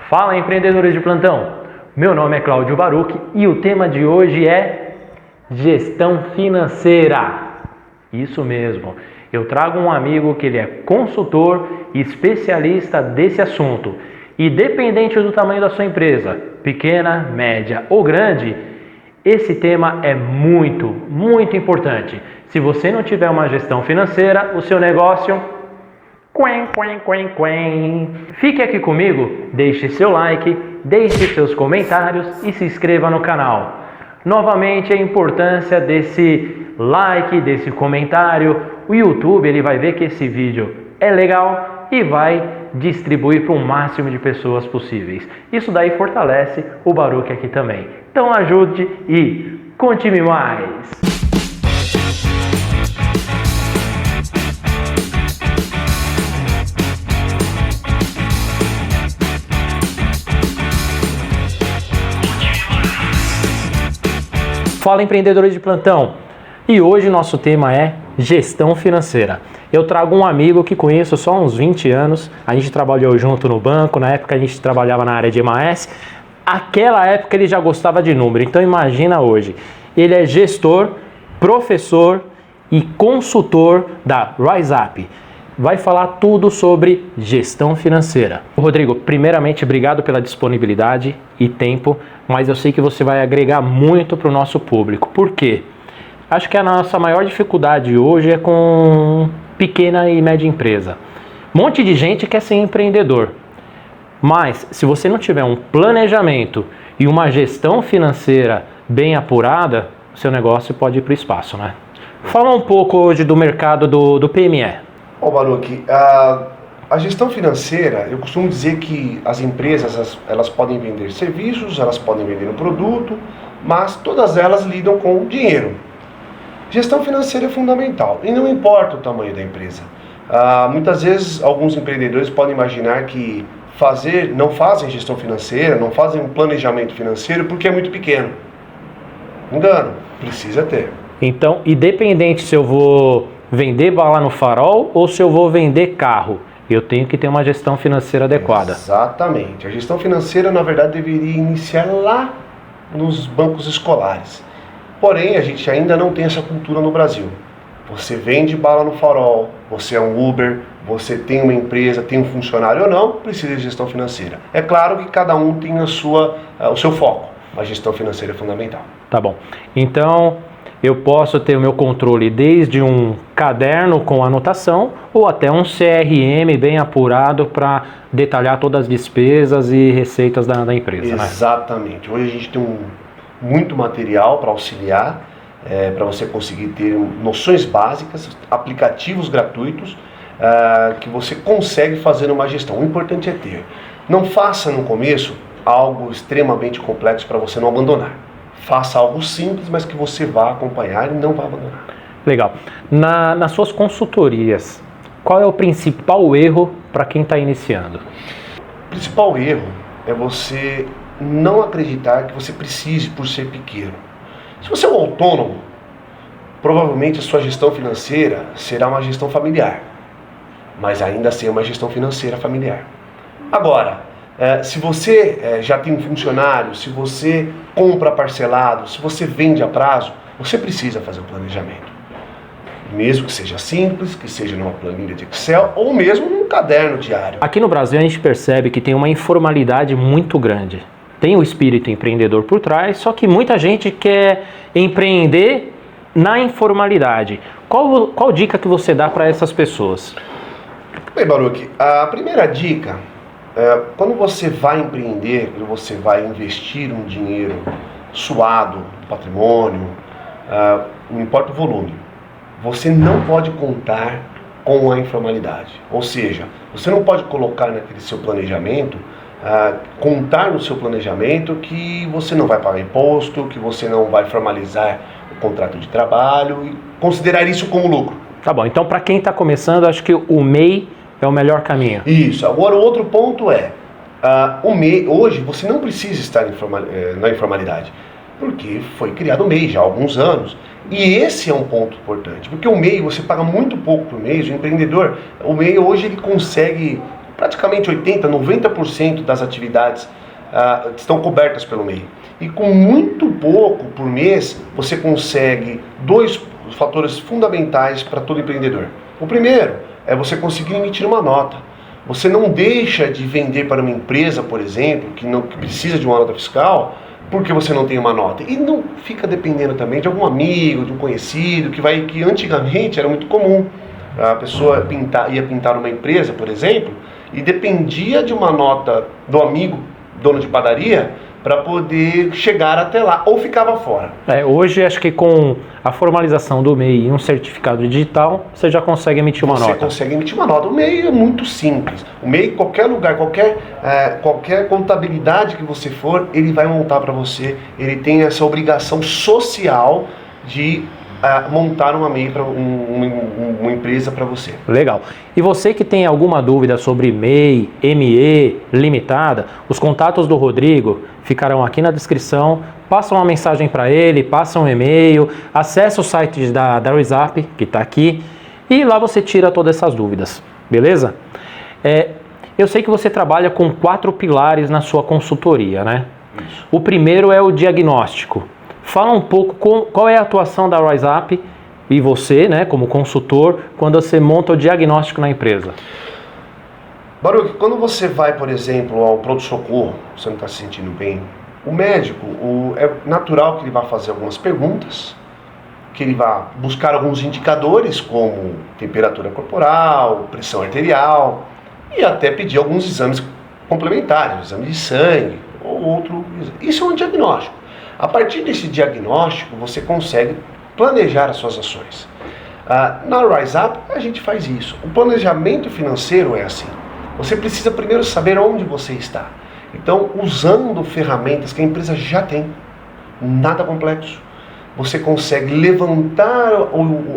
Fala, empreendedores de plantão! Meu nome é Cláudio Baruch e o tema de hoje é gestão financeira. Isso mesmo, eu trago um amigo que ele é consultor e especialista desse assunto. E dependente do tamanho da sua empresa, pequena, média ou grande, esse tema é muito importante. Se você não tiver uma gestão financeira, o seu negócio... Fique aqui comigo, deixe seu like, deixe seus comentários e se inscreva no canal. Novamente, a importância desse like, desse comentário. O YouTube ele vai ver que esse vídeo é legal e vai distribuir para o máximo de pessoas possíveis. Isso daí fortalece o Baruch aqui também. Então ajude e conte-me mais! Fala, empreendedores de plantão! E hoje nosso tema é gestão financeira. Eu trago um amigo que conheço só há uns 20 anos, a gente trabalhou junto no banco, na época a gente trabalhava na área de MAS, aquela época ele já gostava de número, então imagina hoje. Ele é gestor, professor e consultor da RiseUp. Vai falar tudo sobre gestão financeira. Rodrigo, primeiramente, obrigado pela disponibilidade e tempo, mas eu sei que você vai agregar muito para o nosso público. Por quê? Acho que a nossa maior dificuldade hoje é com pequena e média empresa. Um monte de gente quer ser empreendedor, mas se você não tiver um planejamento e uma gestão financeira bem apurada, seu negócio pode ir para o espaço, né? Fala um pouco hoje do mercado do PME. Bom, Baruch, a gestão financeira, eu costumo dizer que as empresas elas podem vender serviços, elas podem vender um produto, mas todas elas lidam com dinheiro. Gestão financeira é fundamental e não importa o tamanho da empresa. Muitas vezes alguns empreendedores podem imaginar que não fazem gestão financeira, não fazem um planejamento financeiro porque é muito pequeno. Engano, precisa ter. Então, independente se eu vou vender bala no farol ou se eu vou vender carro, eu tenho que ter uma gestão financeira adequada. Exatamente. A gestão financeira, na verdade, deveria iniciar lá nos bancos escolares. Porém, a gente ainda não tem essa cultura no Brasil. Você vende bala no farol, você é um Uber, você tem uma empresa, tem um funcionário ou não, precisa de gestão financeira. É claro que cada um tem o seu foco, mas a gestão financeira é fundamental. Tá bom. Então, eu posso ter o meu controle desde um caderno com anotação ou até um CRM bem apurado para detalhar todas as despesas e receitas da empresa. Exatamente. Né? Hoje a gente tem muito material para auxiliar, para você conseguir ter noções básicas, aplicativos gratuitos que você consegue fazer uma gestão. O importante é ter. Não faça no começo algo extremamente complexo para você não abandonar. Faça algo simples, mas que você vá acompanhar e não vá abandonar. Legal. Nas suas consultorias, qual é o principal erro para quem está iniciando? O principal erro é você não acreditar que você precise por ser pequeno. Se você é um autônomo, provavelmente a sua gestão financeira será uma gestão familiar, mas ainda assim é uma gestão financeira familiar. Agora, se você já tem um funcionário, se você compra parcelado, se você vende a prazo, você precisa fazer um planejamento. Mesmo que seja simples, que seja numa planilha de Excel ou mesmo num caderno diário. Aqui no Brasil a gente percebe que tem uma informalidade muito grande. Tem o espírito empreendedor por trás, só que muita gente quer empreender na informalidade. Qual dica que você dá para essas pessoas? Bem, Baruch, a primeira dica... quando você vai empreender, quando você vai investir um dinheiro suado, patrimônio, não importa o volume, você não pode contar com a informalidade. Ou seja, você não pode colocar naquele seu planejamento, contar no seu planejamento que você não vai pagar imposto, que você não vai formalizar o contrato de trabalho e considerar isso como lucro. Tá bom, então para quem está começando, acho que o MEI é o melhor caminho. Isso. Agora, o outro ponto é, o MEI, hoje você não precisa estar na informalidade, porque foi criado o MEI já há alguns anos. E esse é um ponto importante, porque o MEI você paga muito pouco por mês. O empreendedor, o MEI hoje ele consegue praticamente 80%, 90% das atividades estão cobertas pelo MEI. E com muito pouco por mês, você consegue dois fatores fundamentais para todo empreendedor. O primeiro é você conseguir emitir uma nota. Você não deixa de vender para uma empresa, por exemplo, que precisa de uma nota fiscal, porque você não tem uma nota. E não fica dependendo também de algum amigo, de um conhecido, que antigamente era muito comum. A pessoa ia pintar uma empresa, por exemplo, e dependia de uma nota do amigo, dono de padaria, para poder chegar até lá, ou ficava fora. Hoje, acho que com a formalização do MEI e um certificado digital, você já consegue emitir uma nota. Você consegue emitir uma nota. O MEI é muito simples. O MEI, qualquer lugar, qualquer contabilidade que você for, ele vai montar para você. Ele tem essa obrigação social de montar uma MEI para uma empresa para você. Legal. E você que tem alguma dúvida sobre MEI, ME, limitada, os contatos do Rodrigo ficarão aqui na descrição. Passa uma mensagem para ele, passa um e-mail, acessa o site da WhatsApp, que está aqui, e lá você tira todas essas dúvidas, beleza? Eu sei que você trabalha com 4 pilares na sua consultoria, né? Isso. O primeiro é o diagnóstico. Fala um pouco qual é a atuação da WhatsApp e você, né, como consultor, quando você monta o diagnóstico na empresa. Baruch, quando você vai, por exemplo, ao pronto-socorro, você não está se sentindo bem, o médico, é natural que ele vá fazer algumas perguntas, que ele vá buscar alguns indicadores, como temperatura corporal, pressão arterial, e até pedir alguns exames complementares, exame de sangue ou outro exame. Isso é um diagnóstico. A partir desse diagnóstico, você consegue planejar as suas ações. Na RiseUp, a gente faz isso. O planejamento financeiro é assim. Você precisa primeiro saber onde você está. Então, usando ferramentas que a empresa já tem, nada complexo, você consegue levantar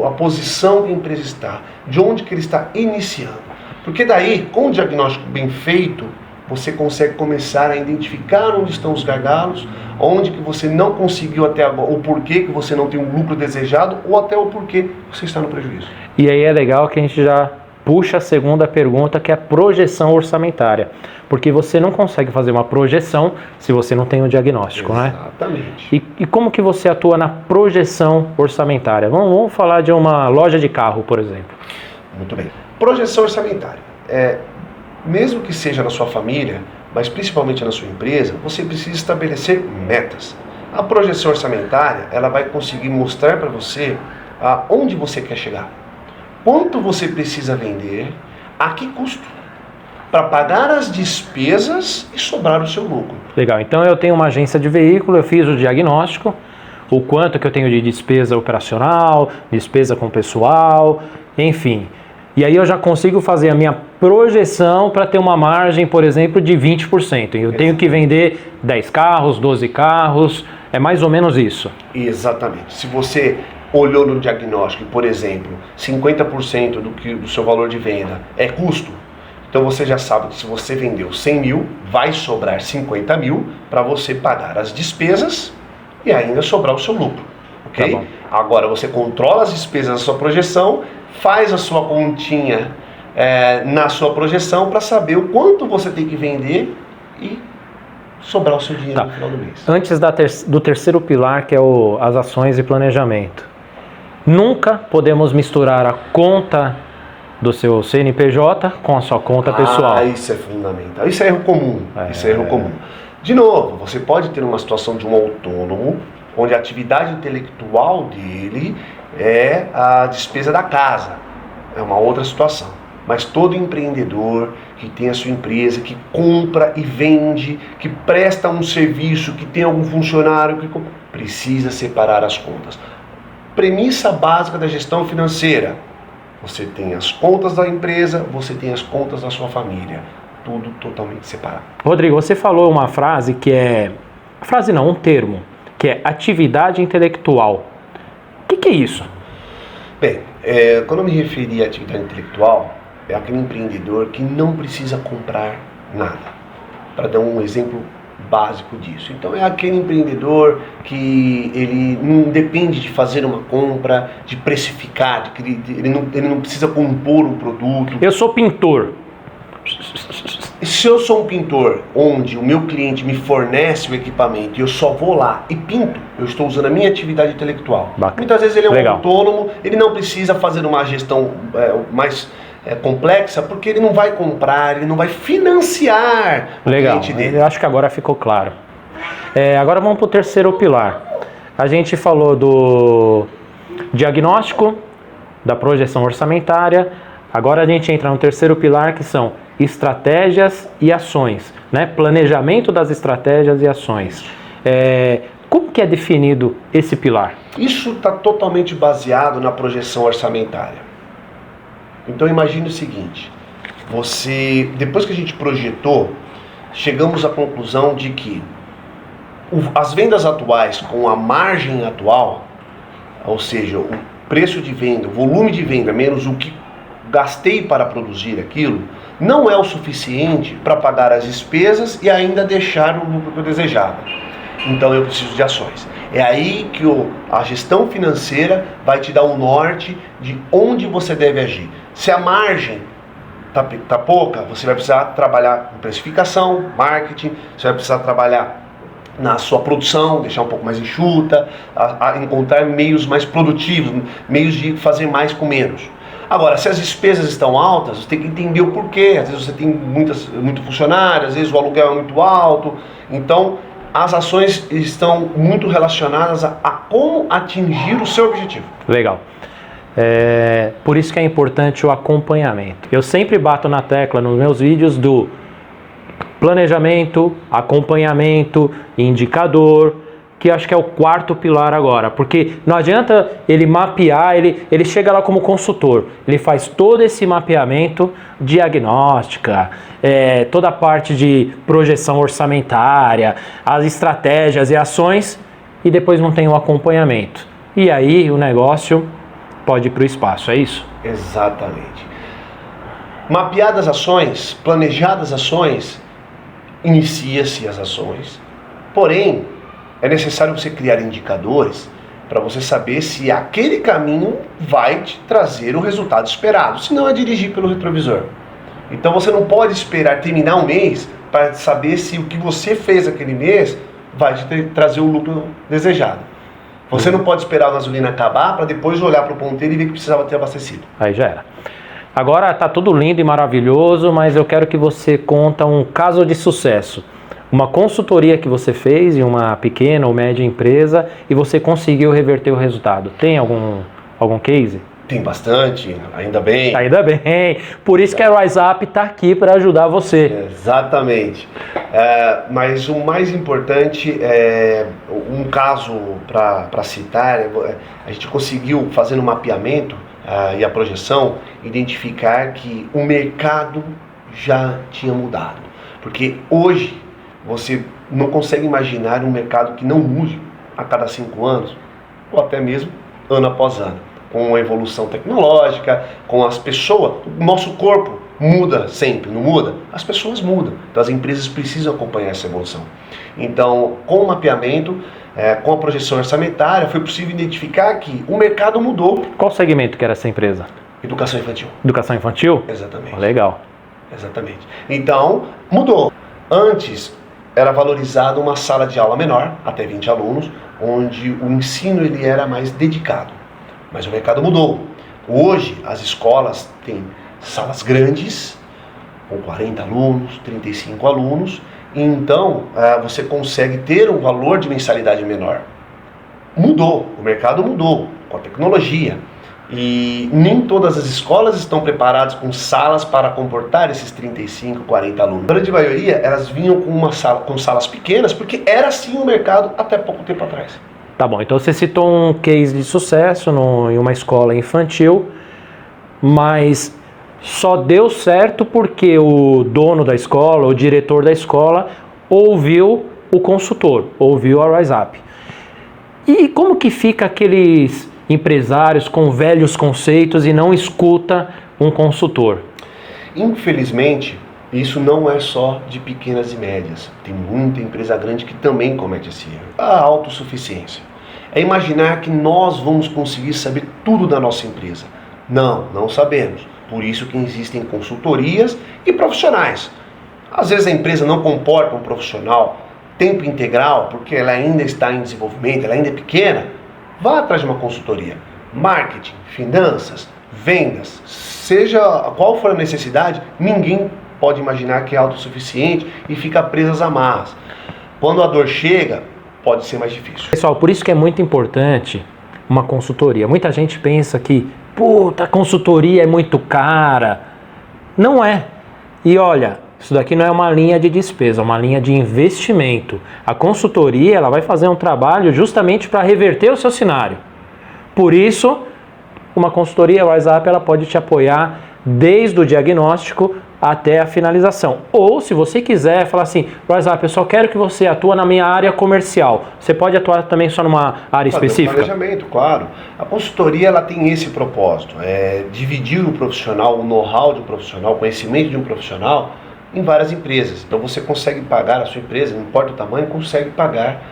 a posição que a empresa está, de onde que ele está iniciando. Porque daí, com o diagnóstico bem feito, você consegue começar a identificar onde estão os gargalos, onde que você não conseguiu até agora, o porquê que você não tem um lucro desejado, ou até o porquê você está no prejuízo. E aí é legal que a gente já puxa a segunda pergunta, que é a projeção orçamentária. Porque você não consegue fazer uma projeção se você não tem um diagnóstico, né? Exatamente. E como que você atua na projeção orçamentária? Vamos falar de uma loja de carro, por exemplo. Muito bem. Projeção orçamentária. Mesmo que seja na sua família, mas principalmente na sua empresa, você precisa estabelecer metas. A projeção orçamentária, ela vai conseguir mostrar para você aonde você quer chegar. Quanto você precisa vender, a que custo, para pagar as despesas e sobrar o seu lucro. Legal, então eu tenho uma agência de veículo, eu fiz o diagnóstico, o quanto que eu tenho de despesa operacional, despesa com pessoal, enfim. E aí eu já consigo fazer a minha projeção para ter uma margem, por exemplo, de 20%. Eu tenho que vender 10 carros, 12 carros, é mais ou menos isso. Exatamente. Se você olhou no diagnóstico, por exemplo, 50% do seu valor de venda é custo, então você já sabe que se você vendeu 100 mil, vai sobrar 50 mil para você pagar as despesas e ainda sobrar o seu lucro. Ok? Tá bom. Agora você controla as despesas da sua projeção, faz a sua continha na sua projeção para saber o quanto você tem que vender e sobrar o seu dinheiro no final do mês. Antes do terceiro pilar, que é as ações e planejamento. Nunca podemos misturar a conta do seu CNPJ com a sua conta pessoal. Isso é fundamental. Isso é erro comum. Isso é erro comum. De novo, você pode ter uma situação de um autônomo, onde a atividade intelectual dele é a despesa da casa. É uma outra situação. Mas todo empreendedor que tem a sua empresa, que compra e vende, que presta um serviço, que tem algum funcionário, precisa separar as contas. Premissa básica da gestão financeira. Você tem as contas da empresa, você tem as contas da sua família. Tudo totalmente separado. Rodrigo, você falou uma frase que é... Frase não, um termo. Que é atividade intelectual. O que é isso? Bem, quando eu me referi à atividade intelectual, é aquele empreendedor que não precisa comprar nada. Para dar um exemplo básico disso. Então é aquele empreendedor que ele não depende de fazer uma compra, de precificar, ele não precisa compor um produto. Eu sou pintor. Se eu sou um pintor onde o meu cliente me fornece o equipamento e eu só vou lá e pinto, eu estou usando a minha atividade intelectual. Bacana. Muitas vezes ele é um Legal. autônomo, ele não precisa fazer uma gestão mais complexa, porque ele não vai comprar, ele não vai financiar o Legal, cliente dele. eu acho que agora ficou claro. Agora vamos para o terceiro pilar. A gente falou do diagnóstico, da projeção orçamentária. Agora a gente entra no terceiro pilar, que são estratégias e ações, né? Planejamento das estratégias e ações. Como que é definido esse pilar? Isso está totalmente baseado na projeção orçamentária. Então imagine o seguinte, depois que a gente projetou, chegamos à conclusão de que as vendas atuais com a margem atual, ou seja, o preço de venda, o volume de venda menos o que gastei para produzir aquilo, não é o suficiente para pagar as despesas e ainda deixar o lucro que eu desejava. Então eu preciso de ações. É aí que a gestão financeira vai te dar um norte de onde você deve agir. Se a margem tá pouca, você vai precisar trabalhar em precificação, marketing, você vai precisar trabalhar na sua produção, deixar um pouco mais enxuta, a encontrar meios mais produtivos, meios de fazer mais com menos. Agora, se as despesas estão altas, você tem que entender o porquê. Às vezes você tem muito funcionário, às vezes o aluguel é muito alto. Então, as ações estão muito relacionadas a como atingir o seu objetivo. Legal. Por isso que é importante o acompanhamento. Eu sempre bato na tecla nos meus vídeos do planejamento, acompanhamento, indicador, que acho que é o quarto pilar agora, porque não adianta ele mapear, ele chega lá como consultor, ele faz todo esse mapeamento, diagnóstica, toda a parte de projeção orçamentária, as estratégias e ações, e depois não tem o acompanhamento. E aí o negócio pode ir para o espaço, é isso? Exatamente. Mapeadas ações, planejadas ações, inicia-se as ações, porém, é necessário você criar indicadores para você saber se aquele caminho vai te trazer o resultado esperado, senão é dirigir pelo retrovisor. Então você não pode esperar terminar um mês para saber se o que você fez aquele mês vai te trazer o lucro desejado. Você não pode esperar a gasolina acabar para depois olhar para o ponteiro e ver que precisava ter abastecido. Aí já era. Agora está tudo lindo e maravilhoso, mas eu quero que você conta um caso de sucesso. Uma consultoria que você fez em uma pequena ou média empresa e você conseguiu reverter o resultado. Tem algum case? Tem bastante, ainda bem. Ainda bem. Por isso que a RiseUp está aqui para ajudar você. Exatamente. Mas o mais importante, um caso para citar, a gente conseguiu, fazendo o mapeamento e a projeção, identificar que o mercado já tinha mudado. Porque hoje você não consegue imaginar um mercado que não mude a cada 5 anos, ou até mesmo ano após ano. Com a evolução tecnológica, com as pessoas, o nosso corpo muda sempre, não muda? As pessoas mudam, então as empresas precisam acompanhar essa evolução. Então, com o mapeamento, com a projeção orçamentária, foi possível identificar que o mercado mudou. Qual segmento que era essa empresa? Educação infantil. Educação infantil? Exatamente. Legal. Exatamente. Então, mudou. Antes, era valorizada uma sala de aula menor, até 20 alunos, onde o ensino ele era mais dedicado. Mas o mercado mudou. Hoje, as escolas têm salas grandes, com 40 alunos, 35 alunos, e então você consegue ter um valor de mensalidade menor. Mudou, o mercado mudou com a tecnologia. E nem todas as escolas estão preparadas com salas para comportar esses 35, 40 alunos. A grande maioria, elas vinham com salas pequenas, porque era assim o mercado até pouco tempo atrás. Tá bom, então você citou um case de sucesso em uma escola infantil, mas só deu certo porque o dono da escola, o diretor da escola, ouviu o consultor, ouviu a RiseUp. E como que fica aqueles empresários com velhos conceitos e não escuta um consultor? Infelizmente, isso não é só de pequenas e médias. Tem muita empresa grande que também comete esse erro. A autossuficiência. É imaginar que nós vamos conseguir saber tudo da nossa empresa. Não sabemos. Por isso que existem consultorias e profissionais. Às vezes a empresa não comporta um profissional tempo integral, porque ela ainda está em desenvolvimento, ela ainda é pequena, vá atrás de uma consultoria. Marketing, finanças, vendas, seja qual for a necessidade, ninguém pode imaginar que é autossuficiente e fica preso às amarras. Quando a dor chega, pode ser mais difícil. Pessoal, por isso que é muito importante uma consultoria. Muita gente pensa que, puta, a consultoria é muito cara. Não é. E olha, isso daqui não é uma linha de despesa, é uma linha de investimento. A consultoria, ela vai fazer um trabalho justamente para reverter o seu cenário. Por isso, uma consultoria WhatsApp, ela pode te apoiar desde o diagnóstico até a finalização. Ou, se você quiser, falar assim, WhatsApp, eu só quero que você atue na minha área comercial. Você pode atuar também só numa área específica? Planejamento, claro. A consultoria, ela tem esse propósito, é dividir o profissional, o know-how de um profissional, o conhecimento de um profissional em várias empresas. Então você consegue pagar a sua empresa, não importa o tamanho, consegue pagar,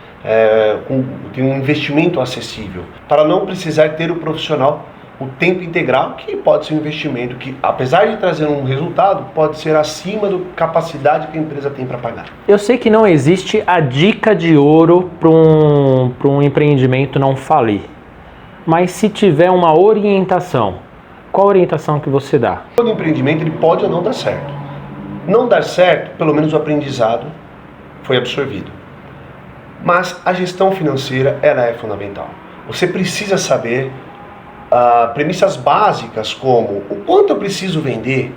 tem um investimento acessível, para não precisar ter o profissional o tempo integral, que pode ser um investimento que, apesar de trazer um resultado, pode ser acima da capacidade que a empresa tem para pagar. Eu sei que não existe a dica de ouro para um empreendimento não falir, mas se tiver uma orientação, qual orientação que você dá? Todo empreendimento ele pode ou não dar certo. Não dar certo, pelo menos o aprendizado foi absorvido. Mas a gestão financeira, ela é fundamental. Você precisa saber premissas básicas como o quanto eu preciso vender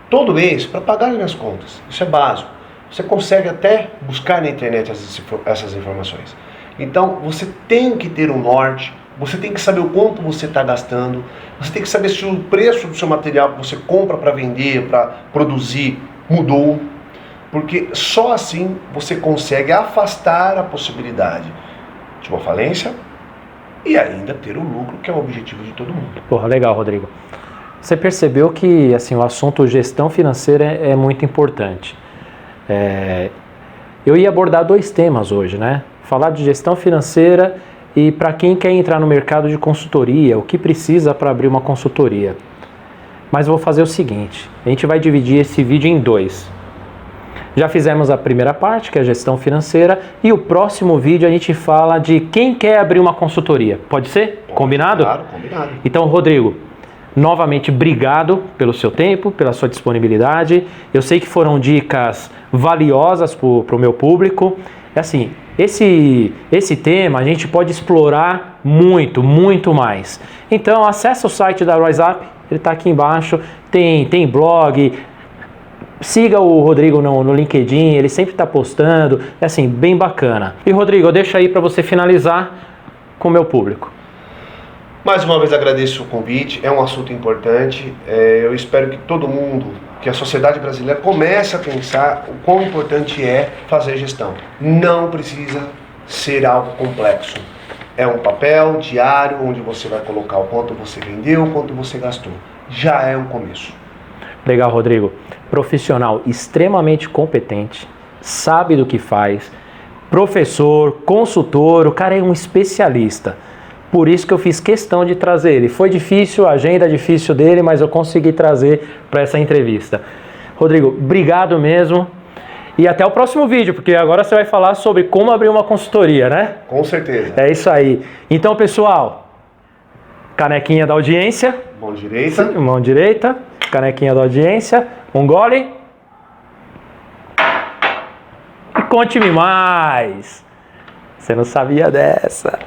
todo mês para pagar as minhas contas. Isso é básico. Você consegue até buscar na internet essas informações. Então você tem que ter um norte, você tem que saber o quanto você está gastando, você tem que saber se o preço do seu material que você compra para vender, para produzir, mudou. Porque só assim você consegue afastar a possibilidade de uma falência e ainda ter o lucro, que é o objetivo de todo mundo. Porra, legal, Rodrigo. Você percebeu que assim, o assunto gestão financeira é muito importante. Eu ia abordar 2 temas hoje, né? Falar de gestão financeira e para quem quer entrar no mercado de consultoria, o que precisa para abrir uma consultoria. Mas eu vou fazer o seguinte, a gente vai dividir esse vídeo em 2. Já fizemos a primeira parte, que é a gestão financeira, e o próximo vídeo a gente fala de quem quer abrir uma consultoria. Pode ser? Combinado? Claro, combinado. Então, Rodrigo, novamente, obrigado pelo seu tempo, pela sua disponibilidade. Eu sei que foram dicas valiosas para o meu público. Assim, esse tema a gente pode explorar muito, muito mais. Então, acessa o site da WhatsApp, ele está aqui embaixo, tem blog. Siga o Rodrigo no LinkedIn, ele sempre está postando, é assim, bem bacana. E Rodrigo, eu deixo aí para você finalizar com o meu público. Mais uma vez agradeço o convite, é um assunto importante, eu espero que todo mundo, que a sociedade brasileira comece a pensar o quão importante é fazer gestão. Não precisa ser algo complexo, é um papel diário onde você vai colocar o quanto você vendeu, o quanto você gastou, já é um começo. Legal, Rodrigo. Profissional extremamente competente, sabe do que faz, professor, consultor, o cara é um especialista. Por isso que eu fiz questão de trazer ele. Foi difícil, a agenda difícil dele, mas eu consegui trazer para essa entrevista. Rodrigo, obrigado mesmo. E até o próximo vídeo, porque agora você vai falar sobre como abrir uma consultoria, né? Com certeza. É isso aí. Então, pessoal, canequinha da audiência. Mão direita. Mão direita. Canequinha da audiência, um gole. E conte-me mais. Você não sabia dessa.